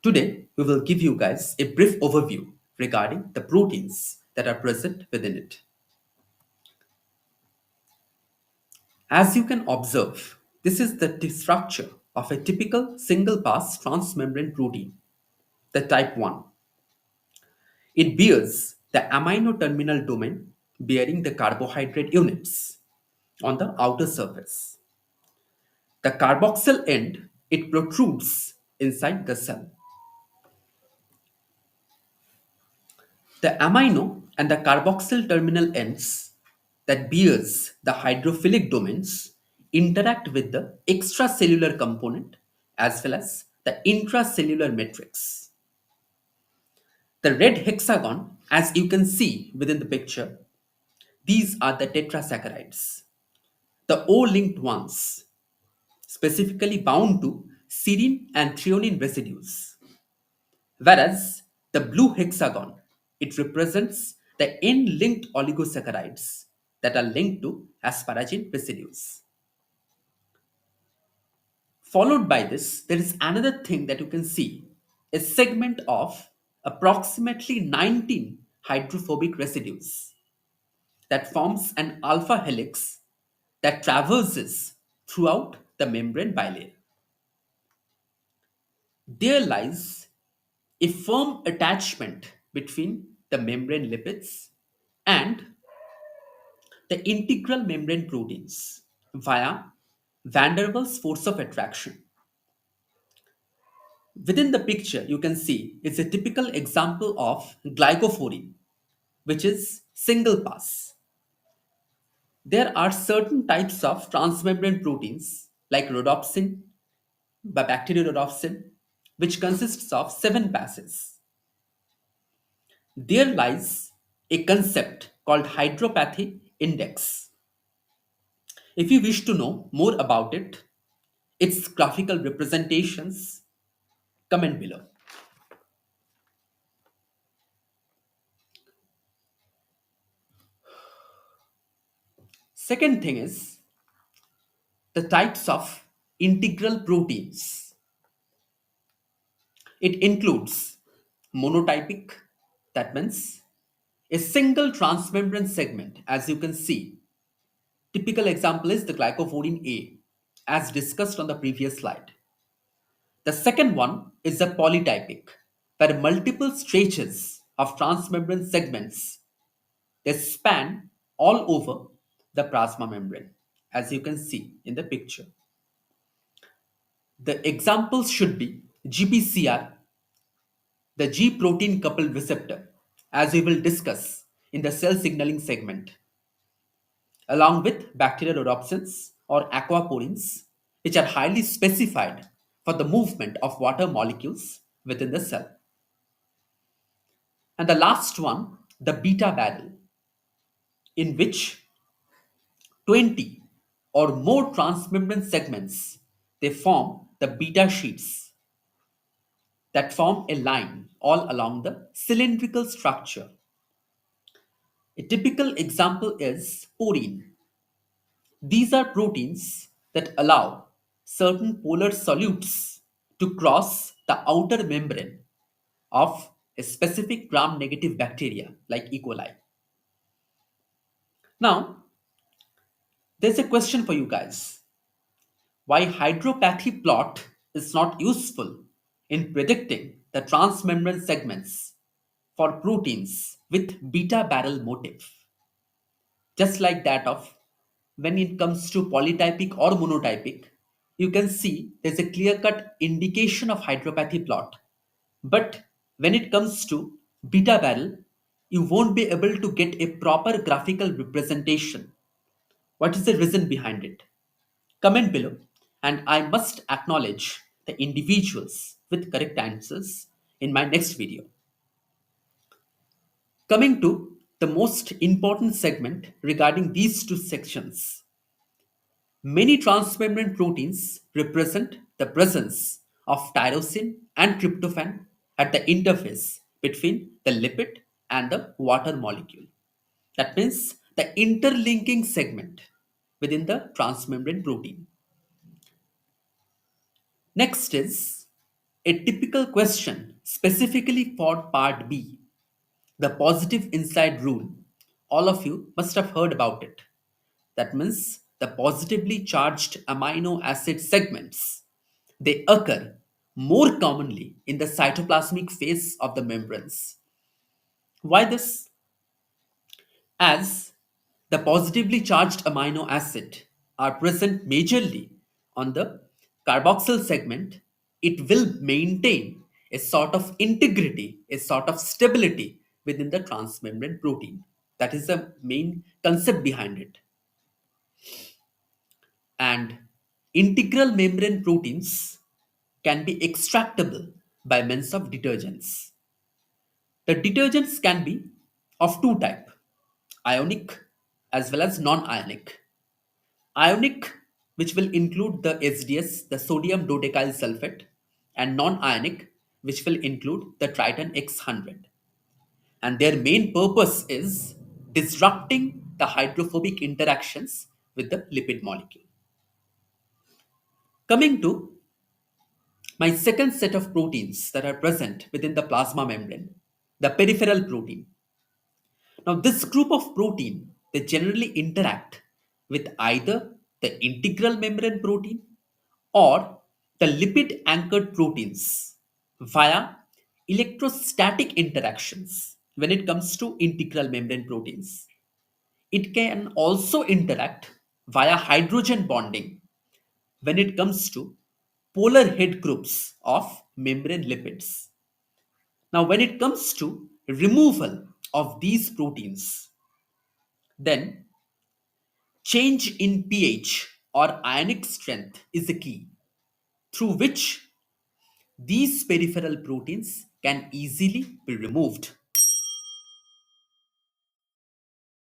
Today, we will give you guys a brief overview regarding the proteins that are present within it. As you can observe, this is the structure of a typical single pass transmembrane protein, the type 1. It bears the amino terminal domain bearing the carbohydrate units on the outer surface. The carboxyl end, it protrudes inside the cell. The amino and the carboxyl terminal ends that bears the hydrophilic domains interact with the extracellular component as well as the intracellular matrix. The red hexagon, as you can see within the picture, these are the tetrasaccharides. The O-linked ones, specifically bound to serine and threonine residues. Whereas the blue hexagon, it represents the N-linked oligosaccharides that are linked to asparagine residues. Followed by this, there is another thing that you can see, a segment of approximately 19 hydrophobic residues that forms an alpha helix that traverses throughout the membrane bilayer. There lies a firm attachment between the membrane lipids and the integral membrane proteins via van der Waals force of attraction. Within the picture, you can see it's a typical example of glycophorin, which is single pass. There are certain types of transmembrane proteins like rhodopsin, bacteriorhodopsin, which consists of 7 passes. There lies a concept called hydropathy index. If you wish to know more about it, its graphical representations, comment below. Second thing is the types of integral proteins. It includes monotypic, that means a single transmembrane segment, as you can see. Typical example is the glycophorin A, as discussed on the previous slide. The second one is the polytypic, where multiple stretches of transmembrane segments they span all over the plasma membrane, as you can see in the picture. The examples should be GPCR, the G protein coupled receptor, as we will discuss in the cell signaling segment, along with bacterial rhodopsins or aquaporins, which are highly specified for the movement of water molecules within the cell. And the last one, the beta barrel, in which 20 or more transmembrane segments they form the beta sheets that form a line all along the cylindrical structure. A typical example is porine. These are proteins that allow certain polar solutes to cross the outer membrane of a specific gram negative bacteria like E. coli. Now, there's a question for you guys. Why hydropathy plot is not useful in predicting the transmembrane segments for proteins with beta barrel motif? Just like that of when it comes to polytypic or monotypic, you can see there's a clear cut indication of hydropathy plot. But when it comes to beta barrel, you won't be able to get a proper graphical representation. What is the reason behind it? Comment below, and I must acknowledge the individuals with correct answers in my next video. Coming to the most important segment regarding these two sections. Many transmembrane proteins represent the presence of tyrosine and tryptophan at the interface between the lipid and the water molecule. That means the interlinking segment within the transmembrane protein. Next is A typical question specifically for part B, the positive inside rule. All of you must have heard about it. That means the positively charged amino acid segments, they occur more commonly in the cytoplasmic phase of the membranes. Why this? As the positively charged amino acid are present majorly on the carboxyl segment, it will maintain a sort of integrity, a sort of stability within the transmembrane protein. That is the main concept behind it. And integral membrane proteins can be extractable by means of detergents. The detergents can be of two type, ionic as well as non-ionic. Ionic, which will include the SDS, the sodium dodecyl sulfate, and non-ionic, which will include the Triton X100. And their main purpose is disrupting the hydrophobic interactions with the lipid molecule. Coming to my second set of proteins that are present within the plasma membrane, the peripheral protein. Now, this group of protein, they generally interact with either the integral membrane protein or the lipid anchored proteins via electrostatic interactions when it comes to integral membrane proteins. It can also interact via hydrogen bonding when it comes to polar head groups of membrane lipids. Now, when it comes to removal of these proteins, then change in pH or ionic strength is the key through which these peripheral proteins can easily be removed.